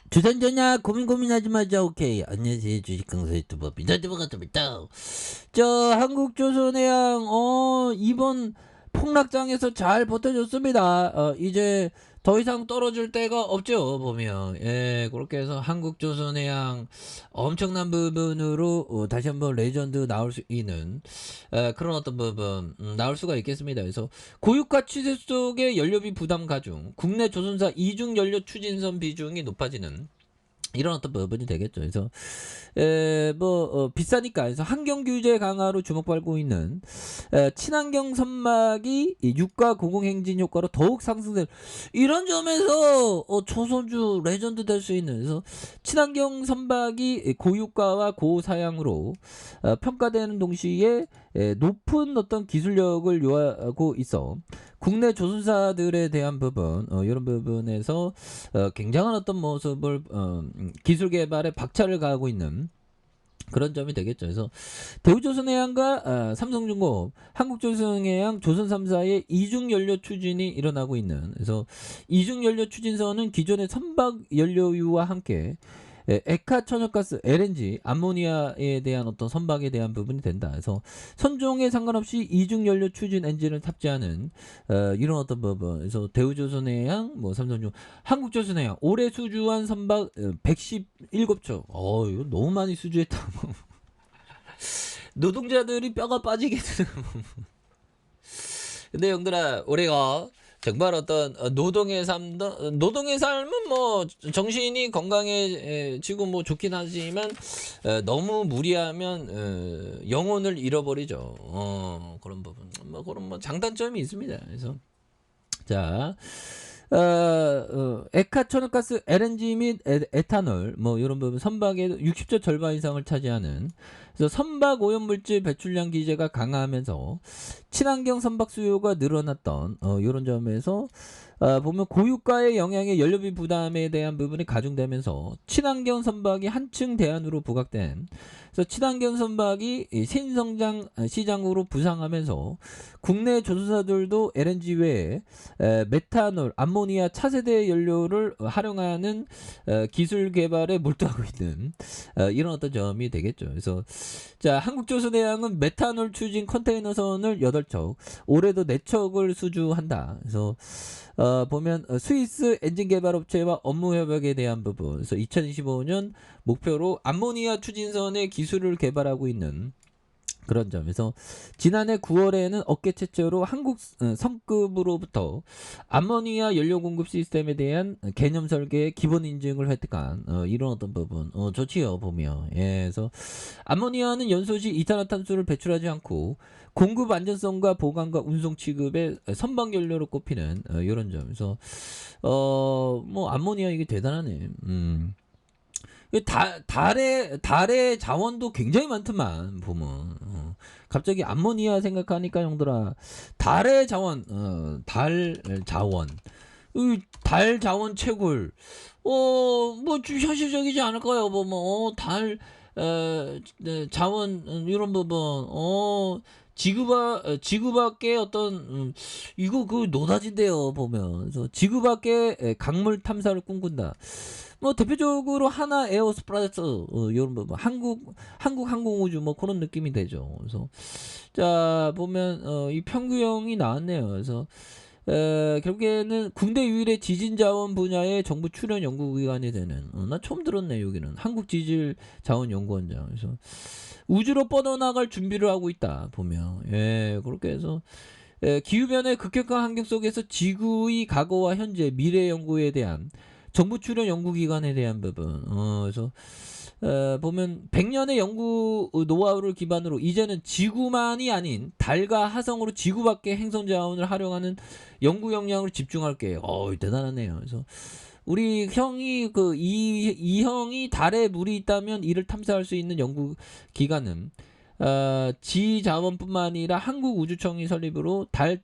주선전야 고민하지 마자. 오케이. 안녕하세요, 주식강사 유튜버 미더드버가 됩니다. 한국조선해양 이번 폭락장에서 잘 버텨줬습니다. 이제 더 이상 떨어질 데가 없죠, 보면. 예, 그렇게 해서 한국조선해양 엄청난 부분으로 다시 한번 레전드 나올 수 있는 그런 어떤 부분 나올 수가 있겠습니다. 그래서 고유가 추세 속의 연료비 부담 가중, 국내 조선사 이중 연료 추진선 비중이 높아지는 이런 어떤 부분이 되겠죠. 그래서 비싸니까. 그래서 환경 규제 강화로 주목받고 있는 친환경 선박이 이 유가 공공행진 효과로 더욱 상승될 이런 점에서 조선주 레전드 될 수 있는. 그래서 친환경 선박이 고유가와 고사양으로 평가되는 동시에 높은 어떤 기술력을 요하고 있어 국내 조선사들에 대한 부분, 이런 부분에서 굉장한 어떤 모습을 기술 개발에 박차를 가하고 있는 그런 점이 되겠죠. 그래서 대우조선해양과 삼성중공업, 한국조선해양, 조선 3사의 이중 연료 추진이 일어나고 있는. 그래서 이중 연료 추진선은 기존의 선박 연료유와 함께 액화 천연가스, LNG, 암모니아에 대한 어떤 선박에 대한 부분이 된다. 그래서 선종에 상관없이 이중 연료 추진 엔진을 탑재하는 이런 어떤 부분. 그래서 대우조선해양, 삼성중, 한국조선해양 올해 수주한 선박 117척. 이거 너무 많이 수주했다. 노동자들이 뼈가 빠지게 되는. 근데 형들아, 우리가 정말 어떤 노동의 삶은 정신이 건강해지고 좋긴 하지만 너무 무리하면 영혼을 잃어버리죠. 그런 부분, 그런 장단점이 있습니다. 그래서 자, 액화 천연가스, LNG 및 에탄올 이런 부분 선박의 60조 절반 이상을 차지하는. 그래서 선박 오염물질 배출량 규제가 강화하면서 친환경 선박 수요가 늘어났던 이런 점에서 보면 고유가의 영향에 연료비 부담에 대한 부분이 가중되면서 친환경 선박이 한층 대안으로 부각된. 그래서 친환경 선박이 신성장 시장으로 부상하면서 국내 조선사들도 LNG 외에 메탄올, 암모니아 차세대 연료를 활용하는 기술 개발에 몰두하고 있는 이런 어떤 점이 되겠죠. 그래서 자, 한국조선해양은 메탄올 추진 컨테이너선을 8척, 올해도 4척을 수주한다. 그래서 보면 스위스 엔진 개발 업체와 업무 협약에 대한 부분. 그래서 2025년 목표로 암모니아 추진선의 기술을 개발하고 있는 그런 점에서 지난해 9월에는 업계 최초로 한국 성급으로부터 암모니아 연료 공급 시스템에 대한 개념 설계의 기본 인증을 획득한 이런 어떤 부분 좋지요, 보면. 예, 그래서 암모니아는 연소 시 이산화탄소를 배출하지 않고 공급 안전성과 보관과 운송 취급의 선박 연료로 꼽히는 이런 점에서 암모니아 이게 대단하네. 달의 자원도 굉장히 많더만, 보면. 갑자기 암모니아 생각하니까, 형들아, 달의 자원, 달 자원. 달 자원 채굴. 좀 현실적이지 않을까요? 보면, 자원, 이런 부분, 지구 밖에 어떤, 이거 노다진데요, 보면. 그래서 지구 밖에 강물 탐사를 꿈꾼다. 대표적으로 하나 에어스프라이스 이런 뭐 한국 항공우주 그런 느낌이 되죠. 그래서 자, 보면 이 평균형이 나왔네요. 그래서 결국에는 국내 유일의 지진 자원 분야의 정부 출연 연구기관이 되는. 나 처음 들었네. 여기는 한국지질자원연구원장. 그래서 우주로 뻗어나갈 준비를 하고 있다, 보면. 예, 그렇게 해서 기후변화의 급격한 환경 속에서 지구의 과거와 현재 미래 연구에 대한 정부 출연 연구기관에 대한 부분. 그래서 보면 100년의 연구 노하우를 기반으로 이제는 지구만이 아닌 달과 화성으로 지구 밖의 행성 자원을 활용하는 연구 역량을 집중할게요. 대단하네요. 그래서 우리 형이 이 형이 달에 물이 있다면 이를 탐사할 수 있는 연구 기관은 지자원뿐만 아니라 한국우주청이 설립으로 달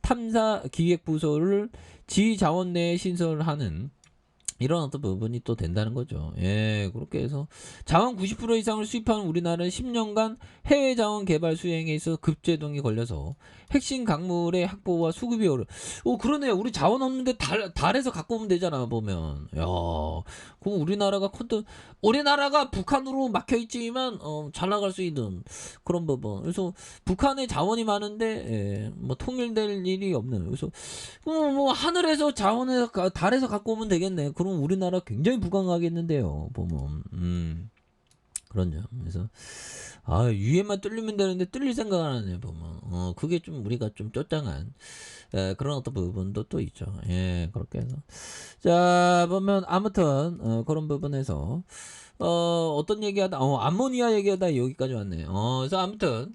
탐사 기획부서를 지자원 내에 신설하는 이런 어떤 부분이 또 된다는 거죠. 예, 그렇게 해서 자원 90% 이상을 수입하는 우리나라는 10년간 해외 자원 개발 수행에 있어서 급제동이 걸려서 핵심 강물의 확보와 수급이 그러네요. 우리 자원 없는데 달에서 갖고 오면 되잖아, 보면. 야, 그 우리나라가 북한으로 막혀 있지만 잘 나갈 수 있는 그런 부분. 그래서 북한에 자원이 많은데 뭐 통일될 일이 없는. 그래서 뭐 하늘에서 자원을 달에서 갖고 오면 되겠네. 그럼 우리나라 굉장히 부강하겠는데요. 보면 그런 점. 그래서 위에만 뚫리면 되는데 뚫릴 생각을 안 하네 보면. 그게 좀 우리가 좀 쫓장한 그런 어떤 부분도 또 있죠. 예, 그렇게 해서 자 보면 아무튼 그런 부분에서 어떤 얘기하다 암모니아 얘기하다 여기까지 왔네요. 그래서 아무튼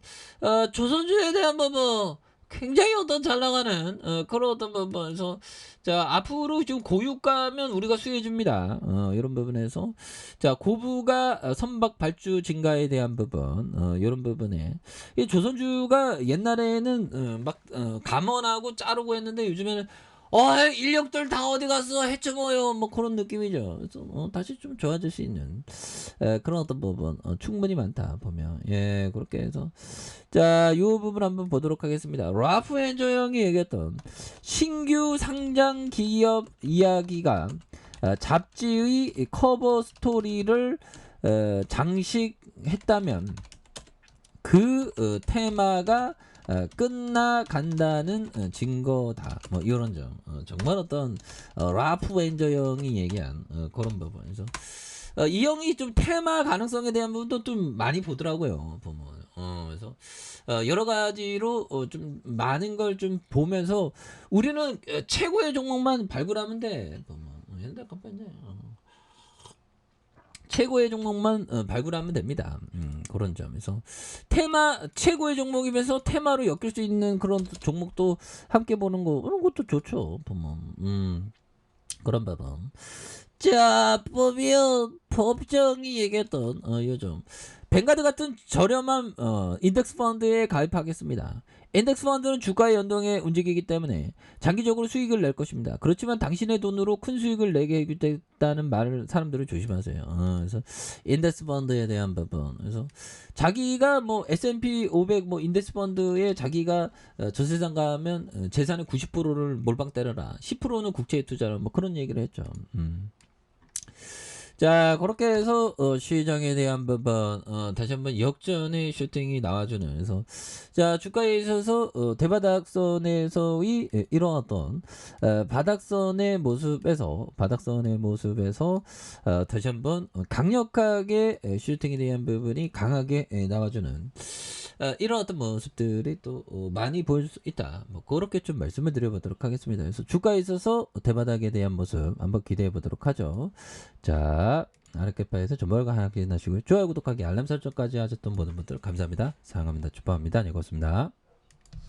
조선주에 대한 부분 굉장히 어떤 잘 나가는 그런 어떤 부분에서 자 앞으로 지금 고유가면 우리가 수혜해 줍니다. 이런 부분에서 자 고부가 선박 발주 증가에 대한 부분 이런 부분에 이 조선주가 옛날에는 막 감원하고 자르고 했는데 요즘에는 인력들 다 어디 갔어 해쳐모여 뭐 그런 느낌이죠. 그래서 다시 좀 좋아질 수 있는 그런 어떤 부분 충분히 많다 보면 예 그렇게 해서 자, 요 부분 한번 보도록 하겠습니다. 라프 엔저 형이 얘기했던 신규 상장 기업 이야기가 잡지의 커버 스토리를 장식했다면 그 테마가 끝나간다는 증거다. 뭐 이런 점. 정말 어떤 라프 엔저 형이 얘기한 그런 부분에서 이 형이 좀 테마 가능성에 대한 부분도 좀 많이 보더라고요. 보면. 그래서 여러 가지로 좀 많은 걸 좀 보면서 우리는 최고의 종목만 발굴하면 돼. 보면. 최고의 종목만 발굴하면 됩니다. 그런 점에서 최고의 종목이면서 테마로 엮일 수 있는 그런 종목도 함께 보는 거 그런 것도 좋죠. 보면 그런 부분. 자 보면 법정이 얘기했던 요즘 뱅가드 같은 저렴한 인덱스 펀드에 가입하겠습니다. 인덱스 펀드는 주가의 연동에 움직이기 때문에 장기적으로 수익을 낼 것입니다. 그렇지만 당신의 돈으로 큰 수익을 내게 해주겠다는 말을 사람들은 조심하세요. 그래서 인덱스 펀드에 대한 부분. 그래서 자기가 뭐 S&P 500 뭐 인덱스 펀드에 자기가 전세상 가면 재산의 90%를 몰빵 때려라. 10%는 국채에 투자라. 뭐 그런 얘기를 했죠. 자 그렇게 해서 시장에 대한 부분 다시 한번 역전의 슈팅이 나와주는 그래서 자 주가에 있어서 대바닥선에서의 일어났던 바닥선의 모습에서 다시 한번 강력하게 슈팅에 대한 부분이 강하게 나와주는 이런 어떤 모습들이 또 많이 보일 수 있다. 뭐 그렇게 좀 말씀을 드려보도록 하겠습니다. 그래서 주가에 있어서 대바닥에 대한 모습 한번 기대해 보도록 하죠. 자, 아랫개파에서 정보가 확인하시고요. 좋아요, 구독하기, 알람 설정까지 하셨던 모든 분들 감사합니다. 사랑합니다. 축복합니다. 안녕히 계십니다.